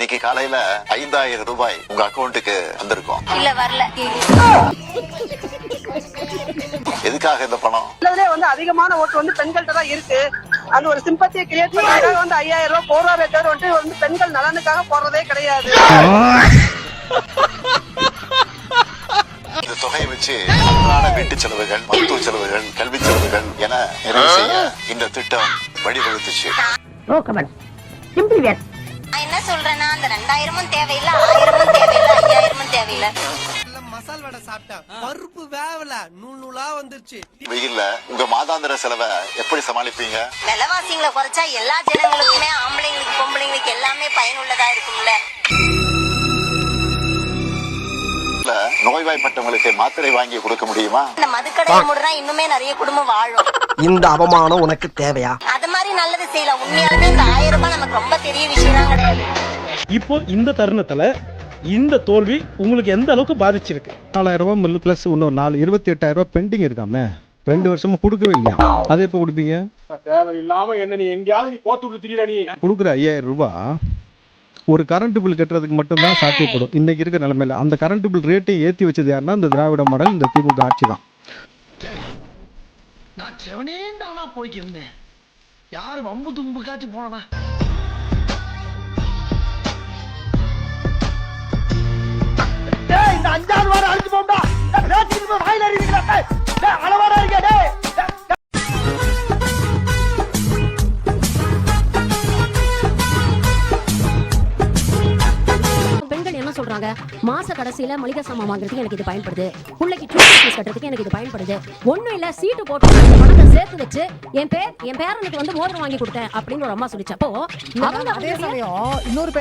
இன்னைக்கு காலையில 5000 ரூபாய் உங்க அக்கௌண்ட்டுக்கு வந்திருக்கும். இல்ல வரல. எதுக்காக இந்த பணம்? அதிகமான ஓட்டு பெண்கள்கிட்ட தான் இருக்கு. அது ஒரு சிம்பத்தியை கிரியேட் பண்றதுக்காக 5000 ரூபாய் போடுறாரே தவிர பெண்கள் நலனுக்காக போடுறதே கிடையாது. இந்த தொகையை வச்சு வீட்டு செலவுகள், மருத்துவ செலவுகள், கல்வி செலவுகள் என நிறைவு செய்ய இந்த திட்டம் வழிவகுத்துச்சு. நான் என்ன சொல்றேன்னா, அந்த 2000 தேவையில்லை, 1000 தேவையில்லை, 5000 தேவையில்லை. மசால் வடை சாப்பிட்டா பருப்பு வேவல நூலா வந்துருச்சு. வெயில்ல உங்க மாதாந்திர செலவை எப்படி சமாளிப்பீங்க? விலைவாசிங்களை குறைச்சா எல்லா ஜனங்களுக்குமே, ஆம்பளைங்களுக்கு பொம்பளைங்களுக்கு எல்லாமே பயனுள்ளதா இருக்கும்ல. நோய்வாய்ப்பட்டவங்களுக்கு மாத்திரை வாங்கி கொடுக்க முடியுமா? இந்த மதுக்கடையை மூடுனா இன்னுமே நிறைய குடும்பம் வாழும். இந்த அவமானம் உனக்கு தேவையா? அது மாதிரி நல்லது செய்யலாம். உண்மையாலுமே இந்த 1000 ரூபாய் நமக்கு ரொம்ப பெரிய விஷயம் கிடையாது. இப்போ இந்த தருணத்துல இந்த தோல்வி உங்களுக்கு எந்த அளவுக்கு பாதிச்சிருக்கு? 4000 ரூபாய் பிளஸ் இன்னொரு 28,000 ரூபாய் பெண்டிங் இருக்காமே, 2 வருஷமா கொடுக்கவே இல்லையா? அதை எப்போ கொடுப்பீங்க? தேவையில்லாம என்ன நீ எங்கேயாவது போட்டு விட்டு திரியல. நீ கொடுக்குற 5000 ரூபாய் ஒரு கரண்ட் பில் கட்டுறதுக்கு மட்டும்தான் சாத்தியப்படும் இன்னைக்கு இருக்க நிலைமையில. அந்த கரண்ட் பில் ரேட்டை ஏற்றி வச்சது யாருன்னா இந்த திராவிட மாடல், இந்த திமுக ஆட்சி தான். நான் செவனேந்தானா போய்க்கிருந்தேன். யாரு வம்பு தும்பு காட்சி போனா இந்த 5 வாரம் அழிச்சு போண்டா. வாயில அறிவிக்கிறா அளவாடா இருக்கே. சொல்றாங்க, மாச கடைசியில மளிகை சாமான் வாங்குறதுக்கு எனக்கு இது பயன்படுது, பிள்ளைக்கு டியூஷன் ஃபீஸ் கட்டுறதுக்கு எனக்கு இது பயன்படுது, ஒண்ணும் இல்ல சீட்டு போட்டு பணத்தை சேர்த்து வச்சு என் பேரனுக்கு மோதிரம் வாங்கி கொடுத்தேன் அப்படின்னு ஒரு அம்மா சொல்லிச்சப்போ, அதே சமயம் இன்னொரு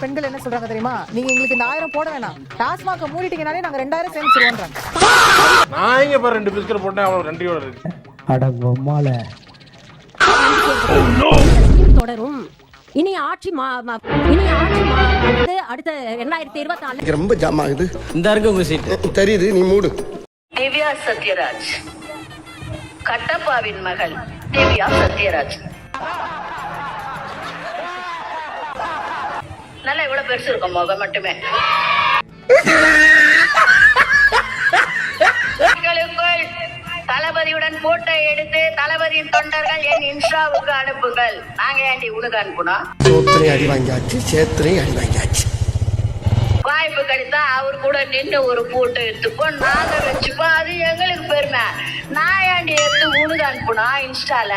பெண்கள் என்ன சொல்றாங்க தெரியுமா? நீங்க எங்களுக்கு இந்த 1000 போட வேணாம், டாஸ்மாக மூடிட்டீங்கனாலே நாங்க 2000 சேமிச்சிருவோம்ன்றாங்க. நான் இங்க பாரு 2 பிஸ்கட் போட்டேன், அவன் 2 யோட இருக்கு. அட பொம்மால தொடரும். இனி ஆட்சி அடுத்த 2024 ரொம்ப ஜாம் ஆகுது. இந்த இருக்கு உங்க சீட் தெரியுது, நீ மூடு. திவ்யா சத்யராஜ், கட்டப்பாவின் மகள் திவ்யா சத்யராஜ். நல்லா இவ்வளவு பெருசு இருக்கும் முகம் மட்டுமே. தளபதியுடன் போட்டோ எடுத்து தளபதியின் தொண்டர்கள் என் இன்ஸ்டாவுக்கு அனுப்புங்கள். நாங்க ஏண்டி உனக்கு அனுப்புனோம்? சோத்திரை அடி வாங்கியாச்சு, சேத்திரை அடி வாங்கியாச்சு. வாய்ப்பு கிடைத்தா அவர் கூட நின்று ஒரு போட்டோ எடுத்துப்போம், நாங்க வச்சுப்போம். அது எங்களுக்கு பெருமை. நான் ஏண்டி எடுத்து உனக்கு அனுப்புனா இன்ஸ்டால?